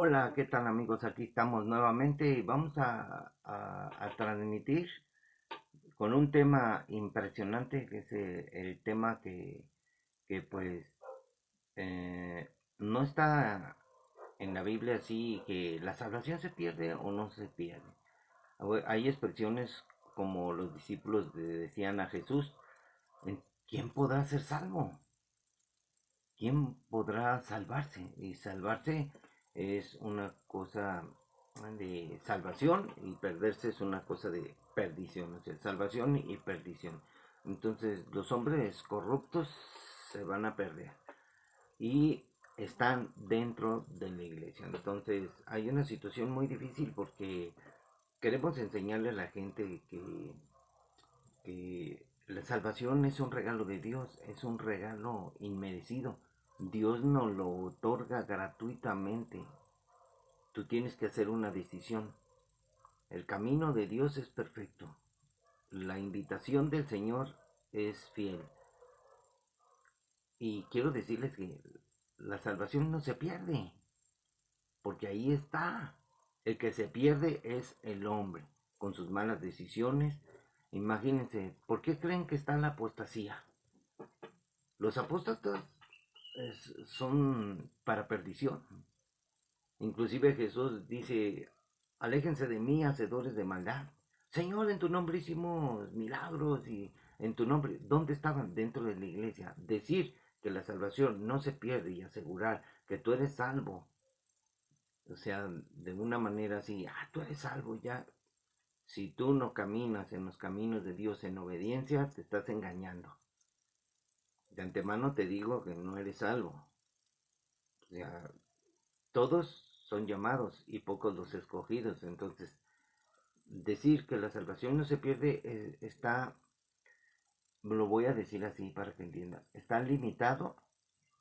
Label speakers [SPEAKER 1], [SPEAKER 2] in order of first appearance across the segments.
[SPEAKER 1] Hola, ¿qué tal amigos? Aquí estamos nuevamente y vamos a transmitir con un tema impresionante que es el tema que pues no está en la Biblia así que la salvación se pierde o no se pierde. Hay expresiones como los discípulos le decían a Jesús, ¿quién podrá ser salvo? ¿Quién podrá salvarse? Y salvarse es una cosa de salvación y perderse es una cosa de perdición, o sea, salvación y perdición. Entonces los hombres corruptos se van a perder y están dentro de la iglesia. Entonces hay una situación muy difícil porque queremos enseñarle a la gente que la salvación es un regalo de Dios, es un regalo inmerecido. Dios nos lo otorga gratuitamente. Tú tienes que hacer una decisión. El camino de Dios es perfecto. La invitación del Señor es fiel. Y quiero decirles que la salvación no se pierde, porque ahí está. El que se pierde es el hombre, con sus malas decisiones. Imagínense, ¿por qué creen que está la apostasía? Los apóstatas son para perdición. Inclusive Jesús dice, aléjense de mí, hacedores de maldad. Señor, en tu nombre hicimos milagros y en tu nombre, ¿dónde estaban? Dentro de la iglesia. Decir que la salvación no se pierde y asegurar que tú eres salvo, o sea, de una manera así, tú eres salvo ya. Si tú no caminas en los caminos de Dios en obediencia, te estás engañando. De antemano te digo que no eres salvo. O sea, todos son llamados y pocos los escogidos. Entonces, decir que la salvación no se pierde está, lo voy a decir así para que entienda, está limitado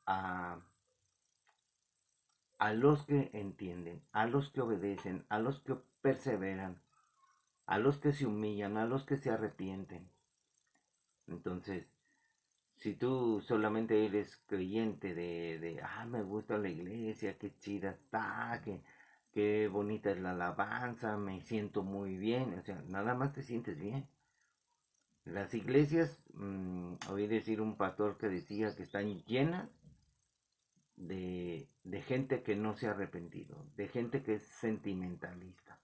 [SPEAKER 1] a, a los que entienden, a los que obedecen, a los que perseveran, a los que se humillan, a los que se arrepienten. Entonces, si tú solamente eres creyente me gusta la iglesia, qué chida está, qué bonita es la alabanza, me siento muy bien, o sea, nada más te sientes bien. Las iglesias, oí decir un pastor que decía que están llenas de gente que no se ha arrepentido, de gente que es sentimentalista.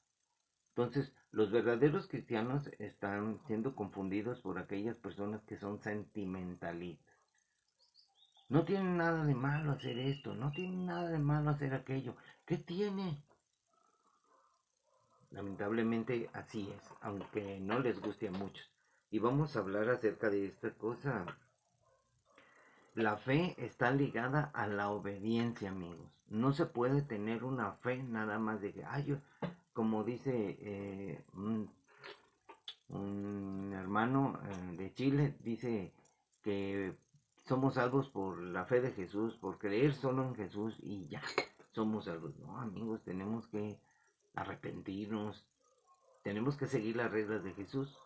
[SPEAKER 1] Entonces, los verdaderos cristianos están siendo confundidos por aquellas personas que son sentimentalistas. No tiene nada de malo hacer esto, no tiene nada de malo hacer aquello. ¿Qué tiene? Lamentablemente así es, aunque no les guste a muchos. Y vamos a hablar acerca de esta cosa. La fe está ligada a la obediencia, amigos. No se puede tener una fe nada más de que, como dice un hermano de Chile, dice que somos salvos por la fe de Jesús, por creer solo en Jesús y ya, somos salvos. No, amigos, tenemos que arrepentirnos, tenemos que seguir las reglas de Jesús,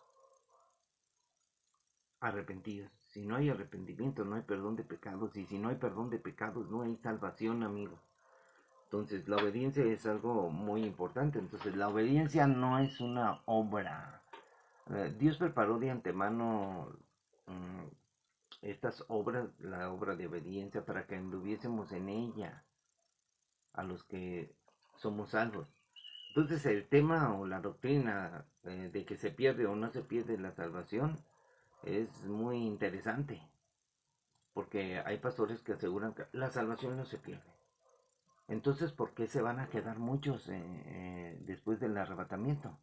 [SPEAKER 1] arrepentidos. Si no hay arrepentimiento, no hay perdón de pecados, y si no hay perdón de pecados, no hay salvación, amigos. Entonces, la obediencia es algo muy importante. Entonces, la obediencia no es una obra. Dios preparó de antemano mm, estas obras, la obra de obediencia, para que anduviésemos en ella, a los que somos salvos. Entonces el tema o la doctrina de que se pierde o no se pierde la salvación es muy interesante, porque hay pastores que aseguran que la salvación no se pierde. Entonces, ¿por qué se van a quedar muchos después del arrebatamiento?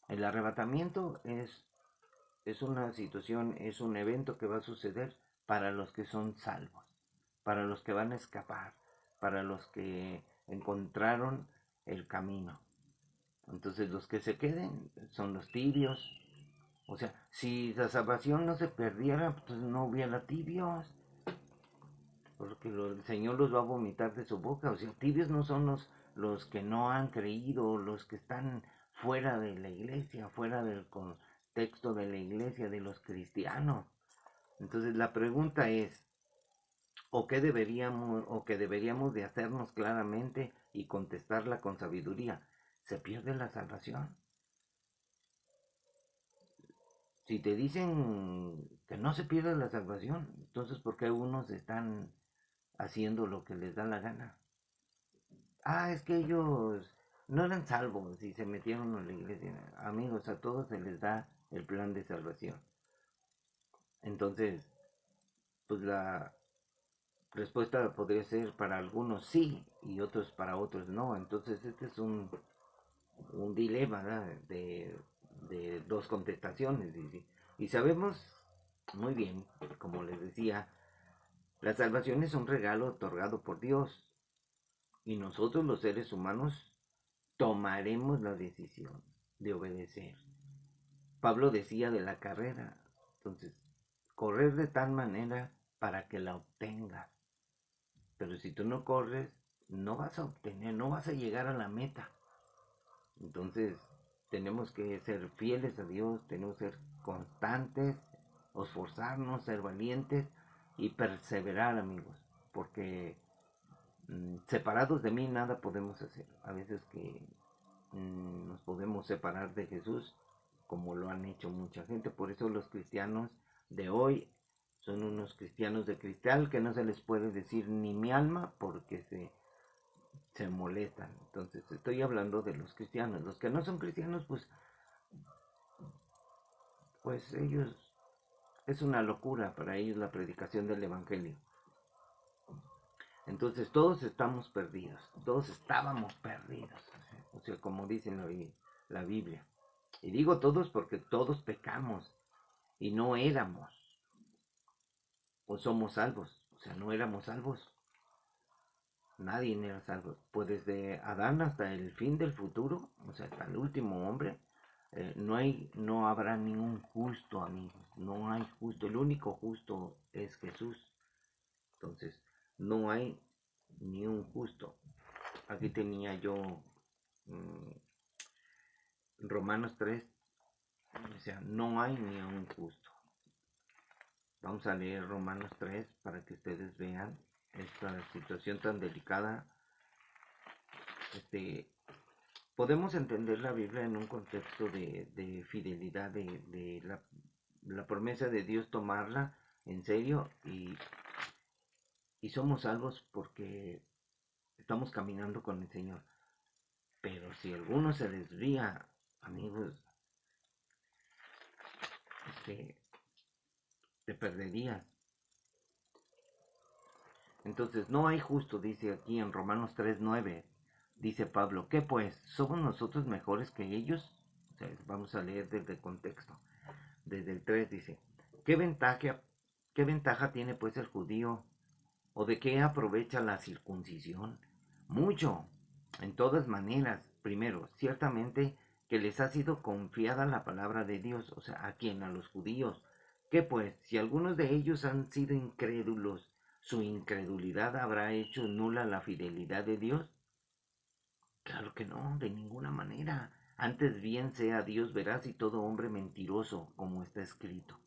[SPEAKER 1] El arrebatamiento es una situación, es un evento que va a suceder para los que son salvos, para los que van a escapar, para los que encontraron el camino. Entonces los que se queden son los tibios. O sea, si la salvación no se perdiera, pues no hubiera tibios, porque el Señor los va a vomitar de su boca. O sea, tibios no son los que no han creído, los que están fuera de la iglesia, fuera del contexto de la iglesia, de los cristianos. Entonces la pregunta es, o que deberíamos de hacernos claramente y contestarla con sabiduría. Se pierde la salvación. Si te dicen que no se pierde la salvación, entonces ¿por qué unos están haciendo lo que les da la gana? Ah, es que ellos no eran salvos y se metieron en la iglesia. Amigos, a todos se les da el plan de salvación. Entonces, pues la respuesta podría ser para algunos sí y otros para otros no. Entonces, este es un dilema, ¿verdad? De dos contestaciones. Y sabemos muy bien, como les decía, la salvación es un regalo otorgado por Dios y nosotros los seres humanos tomaremos la decisión de obedecer. Pablo decía de la carrera, entonces, correr de tal manera para que la obtengas. Pero si tú no corres, no vas a obtener, no vas a llegar a la meta. Entonces, tenemos que ser fieles a Dios, tenemos que ser constantes, esforzarnos, ser valientes y perseverar, amigos, porque separados de mí nada podemos hacer. A veces que nos podemos separar de Jesús, como lo han hecho mucha gente. Por eso los cristianos de hoy son unos cristianos de cristal que no se les puede decir ni mi alma porque se molestan. Entonces estoy hablando de los cristianos. Los que no son cristianos, pues ellos, es una locura para ellos la predicación del evangelio. Entonces todos estamos perdidos, todos estábamos perdidos, o sea, como dice la Biblia. Y digo todos porque todos pecamos y no éramos o somos salvos, o sea, no éramos salvos. Nadie era salvo. Pues desde Adán hasta el fin del futuro, o sea, hasta el último hombre, no habrá ningún justo, amigos. No hay justo. El único justo es Jesús. Entonces, no hay ni un justo. Aquí tenía yo mmm, Romanos 3, o sea, no hay ni un justo. Vamos a leer Romanos 3 para que ustedes vean esta situación tan delicada. Podemos entender la Biblia en un contexto de fidelidad, de la promesa de Dios, tomarla en serio y somos salvos porque estamos caminando con el Señor. Pero si alguno se desvía, amigos, te perderías. Entonces no hay justo, dice aquí en Romanos 3:9, dice Pablo, ¿qué pues? ¿Somos nosotros mejores que ellos? O sea, vamos a leer desde el contexto. Desde el 3 dice, ¿qué ventaja tiene pues el judío? ¿O de qué aprovecha la circuncisión? Mucho, en todas maneras. Primero, ciertamente que les ha sido confiada la palabra de Dios, o sea, ¿a quién? A los judíos. ¿Qué pues? Si algunos de ellos han sido incrédulos, ¿su incredulidad habrá hecho nula la fidelidad de Dios? Claro que no, de ninguna manera. Antes bien sea Dios veraz y todo hombre mentiroso, como está escrito,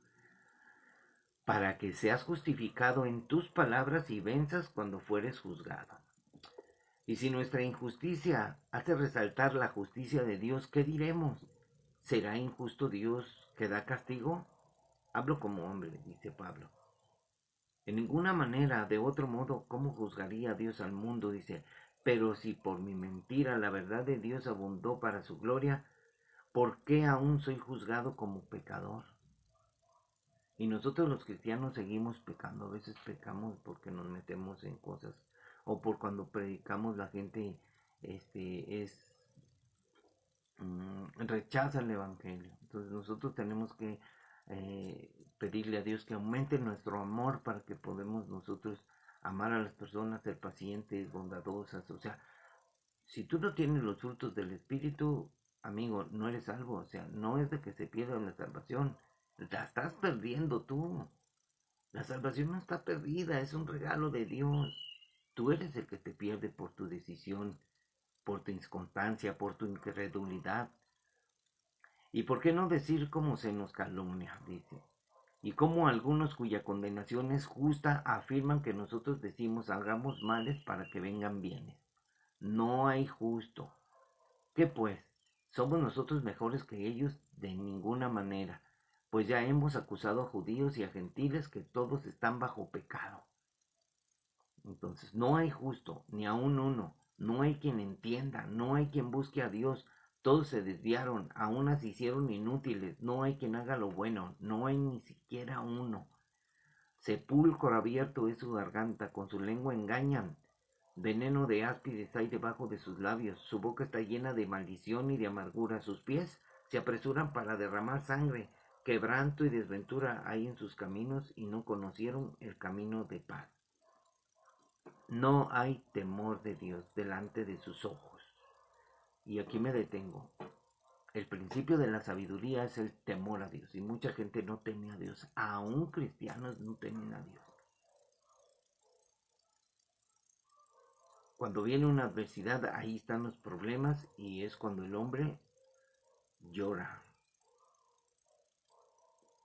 [SPEAKER 1] para que seas justificado en tus palabras y venzas cuando fueres juzgado. Y si nuestra injusticia hace resaltar la justicia de Dios, ¿qué diremos? ¿Será injusto Dios que da castigo? Hablo como hombre, dice Pablo. En ninguna manera, de otro modo, ¿cómo juzgaría Dios al mundo? Dice, pero si por mi mentira la verdad de Dios abundó para su gloria, ¿por qué aún soy juzgado como pecador? Y nosotros los cristianos seguimos pecando, a veces pecamos porque nos metemos en cosas, o por cuando predicamos la gente rechaza el evangelio. Entonces nosotros tenemos que pedirle a Dios que aumente nuestro amor para que podamos nosotros amar a las personas, ser pacientes, bondadosas. O sea, si tú no tienes los frutos del Espíritu, amigo, no eres salvo. O sea, no es de que se pierda la salvación, la estás perdiendo tú. La salvación no está perdida, es un regalo de Dios. Tú eres el que te pierde por tu decisión, por tu inconstancia, por tu incredulidad. ¿Y por qué no decir cómo se nos calumnia? Dice. y como algunos cuya condenación es justa afirman que nosotros decimos hagamos males para que vengan bienes. No hay justo. ¿Qué pues? ¿Somos nosotros mejores que ellos? De ninguna manera, pues ya hemos acusado a judíos y a gentiles que todos están bajo pecado. Entonces, no hay justo, ni aun uno, no hay quien entienda, no hay quien busque a Dios, todos se desviaron, a unas se hicieron inútiles, no hay quien haga lo bueno, no hay ni siquiera uno. Sepulcro abierto es su garganta, con su lengua engañan, veneno de áspides hay debajo de sus labios, su boca está llena de maldición y de amargura, sus pies se apresuran para derramar sangre, quebranto y desventura hay en sus caminos y no conocieron el camino de paz. No hay temor de Dios delante de sus ojos. Y aquí me detengo. El principio de la sabiduría es el temor a Dios. Y mucha gente no teme a Dios. Aún cristianos no temen a Dios. Cuando viene una adversidad, ahí están los problemas y es cuando el hombre llora.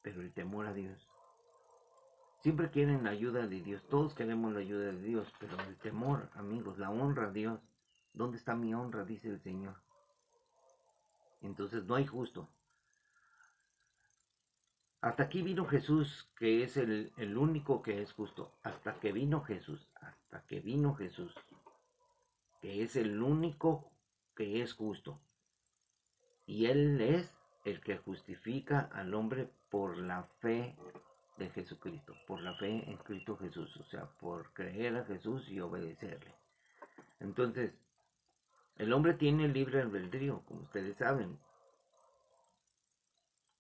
[SPEAKER 1] Pero el temor a Dios. Siempre quieren la ayuda de Dios. Todos queremos la ayuda de Dios. Pero el temor, amigos, la honra a Dios. ¿Dónde está mi honra? Dice el Señor. Entonces no hay justo. Hasta aquí vino Jesús, que es el único que es justo. Hasta que vino Jesús, que es el único que es justo. Y Él es el que justifica al hombre por la fe de Jesucristo, por la fe en Cristo Jesús, o sea, por creer a Jesús y obedecerle. Entonces, el hombre tiene libre albedrío, como ustedes saben.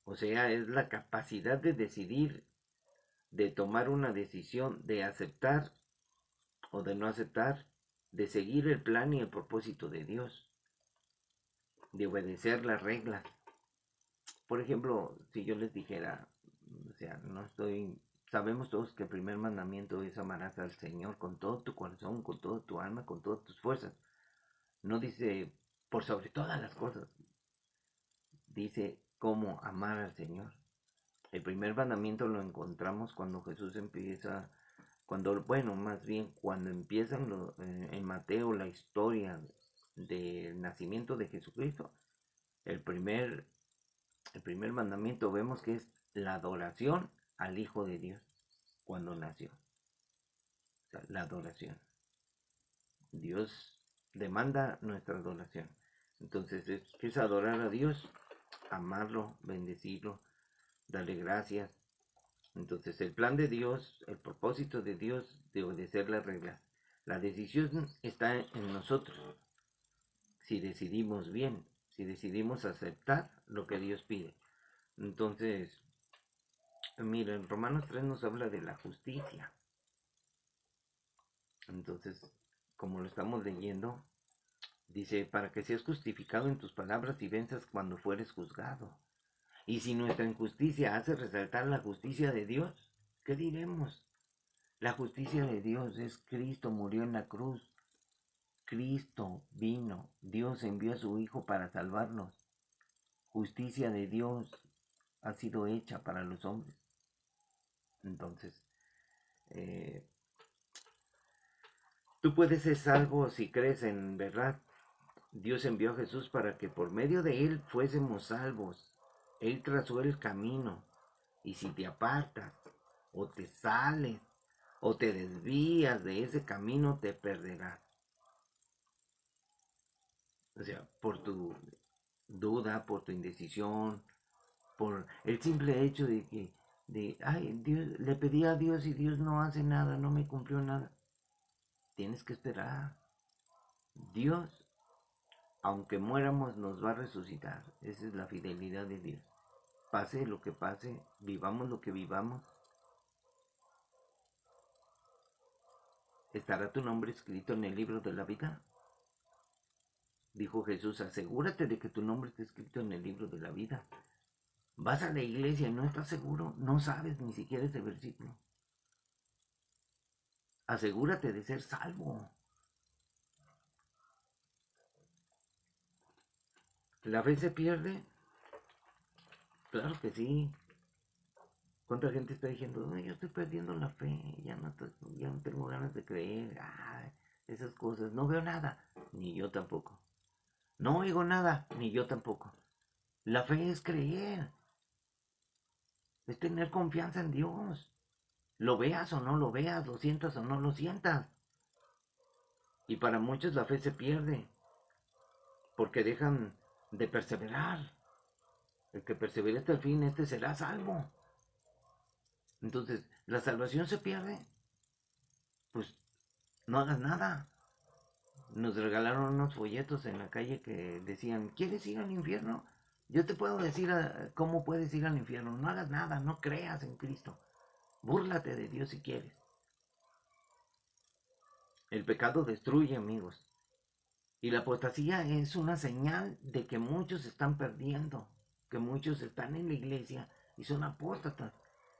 [SPEAKER 1] O sea, es la capacidad de decidir, de tomar una decisión, de aceptar o de no aceptar, de seguir el plan y el propósito de Dios, de obedecer las reglas. Por ejemplo, si yo les dijera, o sea, sabemos todos que el primer mandamiento es amarás al Señor con todo tu corazón, con toda tu alma, con todas tus fuerzas. No dice por sobre todas las cosas, dice cómo amar al Señor. El primer mandamiento lo encontramos cuando Jesús empieza, más bien cuando empiezan en Mateo la historia del nacimiento de Jesucristo, el primer, el primer mandamiento vemos que es la adoración al Hijo de Dios cuando nació. O sea, la adoración. Dios demanda nuestra adoración. Entonces, ¿qué es adorar a Dios? Amarlo, bendecirlo, darle gracias. Entonces, el plan de Dios, el propósito de Dios de obedecer las reglas. La decisión está en nosotros. Si decidimos bien, si decidimos aceptar lo que Dios pide. Entonces, miren, Romanos 3 nos habla de la justicia. Entonces, como lo estamos leyendo, dice, para que seas justificado en tus palabras y venzas cuando fueres juzgado. Y si nuestra injusticia hace resaltar la justicia de Dios, ¿qué diremos? La justicia de Dios es Cristo murió en la cruz. Cristo vino. Dios envió a su Hijo para salvarnos. Justicia de Dios ha sido hecha para los hombres. Entonces, tú puedes ser salvo si crees en verdad. Dios envió a Jesús para que por medio de él fuésemos salvos. Él trazó el camino. Y si te apartas, o te sales, o te desvías de ese camino, te perderás. O sea, por tu duda, por tu indecisión, por el simple hecho de que, ay, Dios, le pedí a Dios y Dios no hace nada, no me cumplió nada. Tienes que esperar. Dios, aunque muéramos, nos va a resucitar. Esa es la fidelidad de Dios. Pase lo que pase, vivamos lo que vivamos, ¿estará tu nombre escrito en el libro de la vida? Dijo Jesús, asegúrate de que tu nombre esté escrito en el libro de la vida. Vas a la iglesia y no estás seguro, no sabes ni siquiera ese versículo. Asegúrate de ser salvo. ¿La fe se pierde? Claro que sí. ¿Cuánta gente está diciendo, no, yo estoy perdiendo la fe, ya no tengo ganas de creer, esas cosas, no veo nada, ni yo tampoco. No oigo nada, ni yo tampoco. La fe es creer, es tener confianza en Dios. Lo veas o no lo veas, lo sientas o no lo sientas. Y para muchos la fe se pierde, porque dejan de perseverar. El que persevere hasta el fin, este será salvo. Entonces, la salvación se pierde, pues no hagas nada. Nos regalaron unos folletos en la calle que decían, ¿quieres ir al infierno? Yo te puedo decir cómo puedes ir al infierno. No hagas nada, no creas en Cristo. Búrlate de Dios si quieres. El pecado destruye, amigos. Y la apostasía es una señal de que muchos están perdiendo, que muchos están en la iglesia y son apóstatas.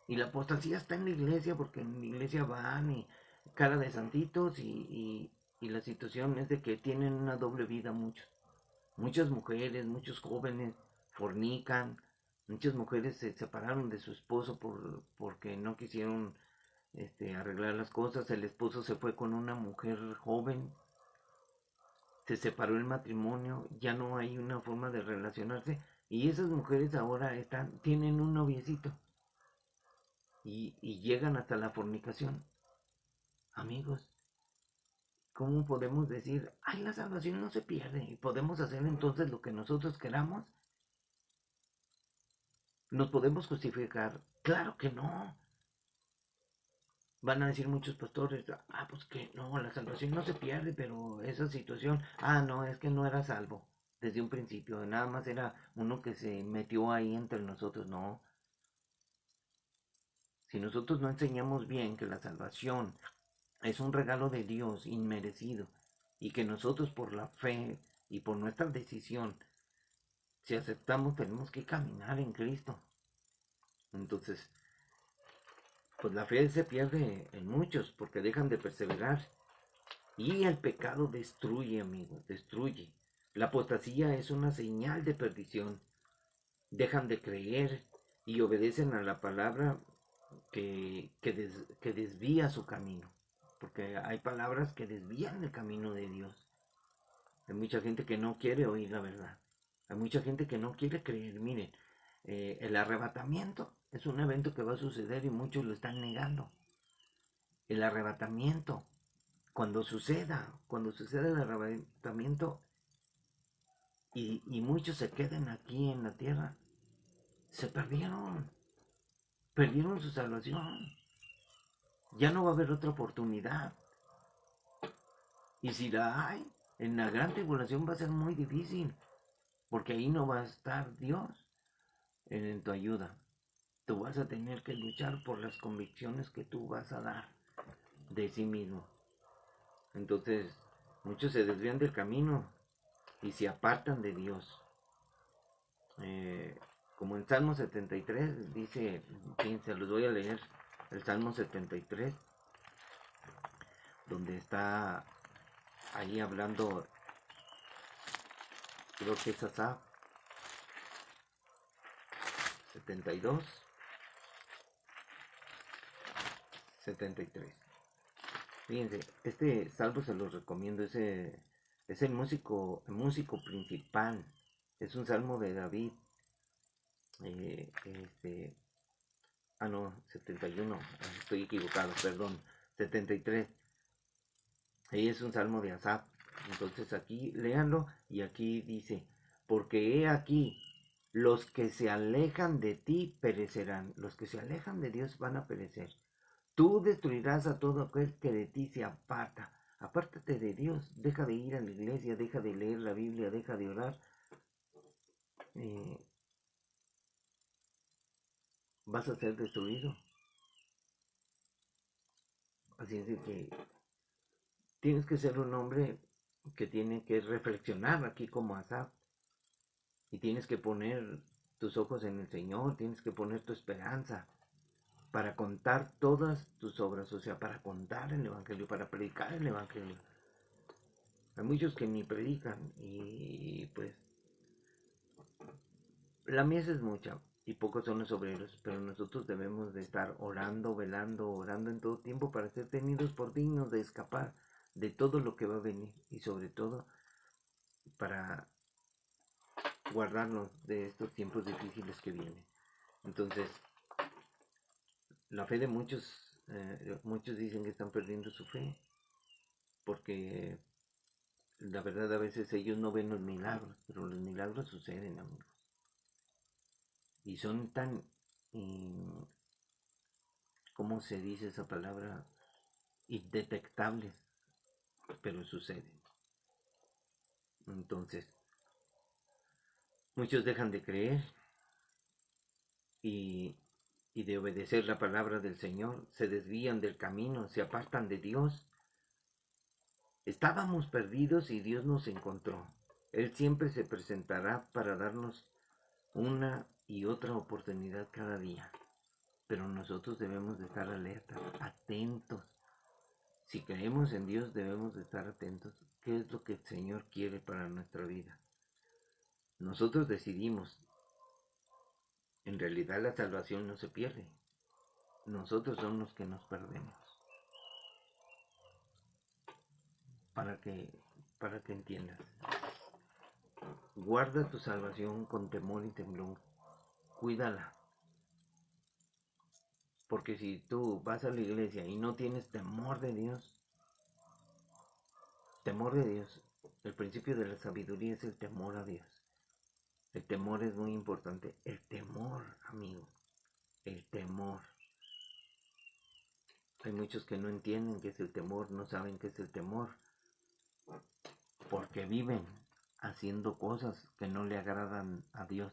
[SPEAKER 1] Y la apostasía está en la iglesia porque en la iglesia van y cara de santitos y la situación es de que tienen una doble vida muchos. Muchas mujeres, muchos jóvenes fornican, muchas mujeres se separaron de su esposo porque no quisieron arreglar las cosas. El esposo se fue con una mujer joven, se separó el matrimonio, ya no hay una forma de relacionarse y esas mujeres ahora tienen un noviecito y llegan hasta la fornicación. Amigos, ¿cómo podemos decir, ay, la salvación no se pierde y podemos hacer entonces lo que nosotros queramos? ¿Nos podemos justificar? Claro que no. Van a decir muchos pastores, pues que no, la salvación no se pierde, pero esa situación, no, es que no era salvo desde un principio, nada más era uno que se metió ahí entre nosotros, no. Si nosotros no enseñamos bien que la salvación es un regalo de Dios inmerecido y que nosotros por la fe y por nuestra decisión, si aceptamos, tenemos que caminar en Cristo. Entonces, pues la fe se pierde en muchos porque dejan de perseverar. Y el pecado destruye, amigos, destruye. La apostasía es una señal de perdición. Dejan de creer y obedecen a la palabra que desvía su camino. Porque hay palabras que desvían el camino de Dios. Hay mucha gente que no quiere oír la verdad. Hay mucha gente que no quiere creer. Miren, el arrebatamiento es un evento que va a suceder y muchos lo están negando. El arrebatamiento, cuando suceda el arrebatamiento y muchos se queden aquí en la tierra, se perdieron su salvación. Ya no va a haber otra oportunidad. Y si la hay, en la gran tribulación va a ser muy difícil, porque ahí no va a estar Dios en tu ayuda. Tú vas a tener que luchar por las convicciones que tú vas a dar de sí mismo. Entonces, muchos se desvían del camino y se apartan de Dios. Como en Salmo 73 dice, fíjense, los voy a leer, el Salmo 73, donde está ahí hablando, creo que es Asaf, 72, 73. Fíjense, este salmo se los recomiendo, es el músico principal, es un salmo de David, eh, este, no, 71, estoy equivocado, perdón, 73, ahí es un salmo de Asaf. Entonces aquí, léanlo, y aquí dice, porque he aquí, los que se alejan de ti perecerán, los que se alejan de Dios van a perecer. Tú destruirás a todo aquel que de ti se aparta. Apártate de Dios, deja de ir a la iglesia, deja de leer la Biblia, deja de orar. Vas a ser destruido. Así es de que tienes que ser un hombre que tiene que reflexionar aquí como Asaf. Y tienes que poner tus ojos en el Señor, tienes que poner tu esperanza para contar todas tus obras, o sea, para contar el Evangelio, para predicar el Evangelio. Hay muchos que ni predican y pues la mies es mucha. y pocos son los obreros, pero nosotros debemos de estar orando, velando, orando en todo tiempo para ser tenidos por dignos de escapar de todo lo que va a venir y sobre todo para guardarnos de estos tiempos difíciles que vienen. Entonces, la fe de muchos dicen que están perdiendo su fe porque la verdad a veces ellos no ven los milagros, pero los milagros suceden, amigos. Y son tan, ¿cómo se dice esa palabra? Indetectables, pero suceden. Entonces, muchos dejan de creer y, y de obedecer la palabra del Señor, se desvían del camino, se apartan de Dios. Estábamos perdidos y Dios nos encontró. Él siempre se presentará para darnos una y otra oportunidad cada día. Pero nosotros debemos de estar alertas, atentos. Si creemos en Dios debemos de estar atentos. ¿Qué es lo que el Señor quiere para nuestra vida? Nosotros decidimos. En realidad la salvación no se pierde. Nosotros somos los que nos perdemos. Para que entiendas. Guarda tu salvación con temor y temblor. Cuídala. Porque si tú vas a la iglesia y no tienes temor de Dios, el principio de la sabiduría es el temor a Dios. El temor es muy importante. El temor, amigo. El temor. Hay muchos que no entienden qué es el temor, no saben qué es el temor. Porque viven haciendo cosas que no le agradan a Dios.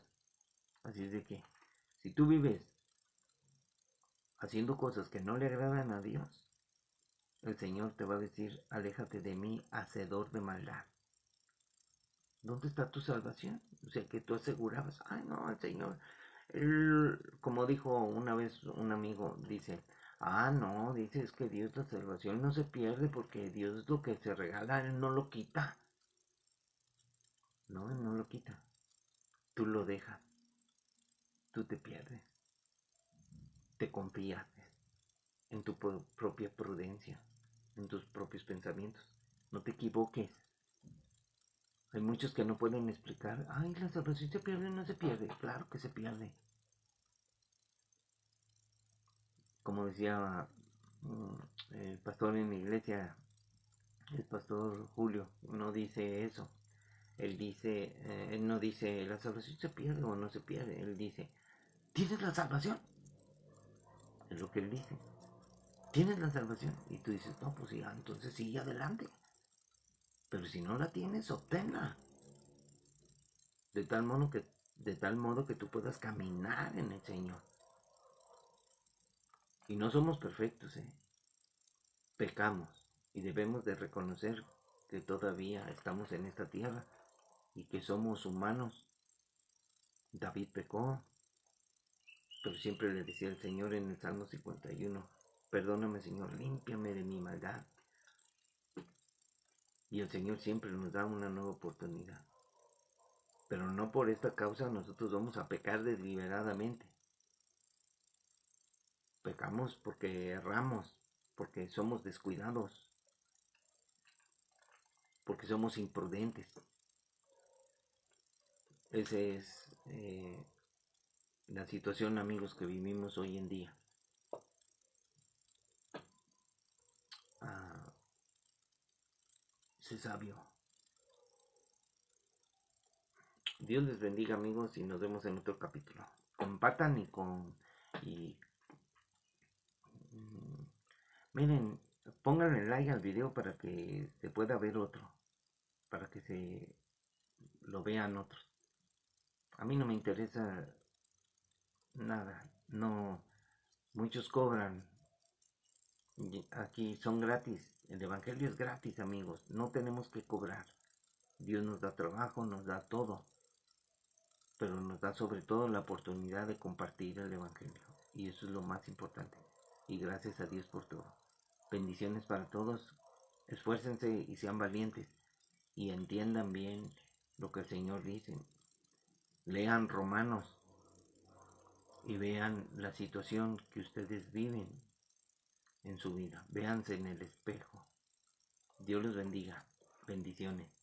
[SPEAKER 1] Así es de que, si tú vives haciendo cosas que no le agradan a Dios, el Señor te va a decir, aléjate de mí, hacedor de maldad. ¿Dónde está tu salvación? O sea, que tú asegurabas, ay no, el Señor, como dijo una vez un amigo, dice, no, dice, es que Dios, la salvación no se pierde porque Dios es lo que se regala, Él no lo quita. No, Él no lo quita. Tú lo dejas, tú te pierdes, te confías en tu propia prudencia, en tus propios pensamientos. No te equivoques. Hay muchos que no pueden explicar, ay, la salvación se pierde o no se pierde. Claro que se pierde. Como decía el pastor en mi iglesia, el pastor Julio, no dice eso. Él no dice, la salvación se pierde o no se pierde. Él dice, ¿tienes la salvación? Es lo que él dice. ¿Tienes la salvación? Y tú dices, no, pues ya, entonces sigue adelante. Pero si no la tienes, obténla. De tal modo que tú puedas caminar en el Señor. Y no somos perfectos, pecamos y debemos de reconocer que todavía estamos en esta tierra y que somos humanos. David pecó, pero siempre le decía al Señor en el Salmo 51, perdóname Señor, límpiame de mi maldad. Y el Señor siempre nos da una nueva oportunidad. Pero no por esta causa nosotros vamos a pecar deliberadamente. Pecamos porque erramos, porque somos descuidados, porque somos imprudentes. Esa es la situación, amigos, que vivimos hoy en día. Sé sabio. Dios les bendiga, amigos, y nos vemos en otro capítulo. Compartan y miren, pónganle like al video para que se pueda ver otro, para que se lo vean otros. A mí no me interesa nada, no, muchos cobran, aquí son gratis, el evangelio es gratis, amigos, no tenemos que cobrar. Dios nos da trabajo, nos da todo, pero nos da sobre todo la oportunidad de compartir el evangelio, y eso es lo más importante. Y gracias a Dios por todo. Bendiciones para todos. Esfuércense y sean valientes y entiendan bien lo que el Señor dice. Lean Romanos y vean la situación que ustedes viven en su vida. Véanse en el espejo. Dios los bendiga. Bendiciones.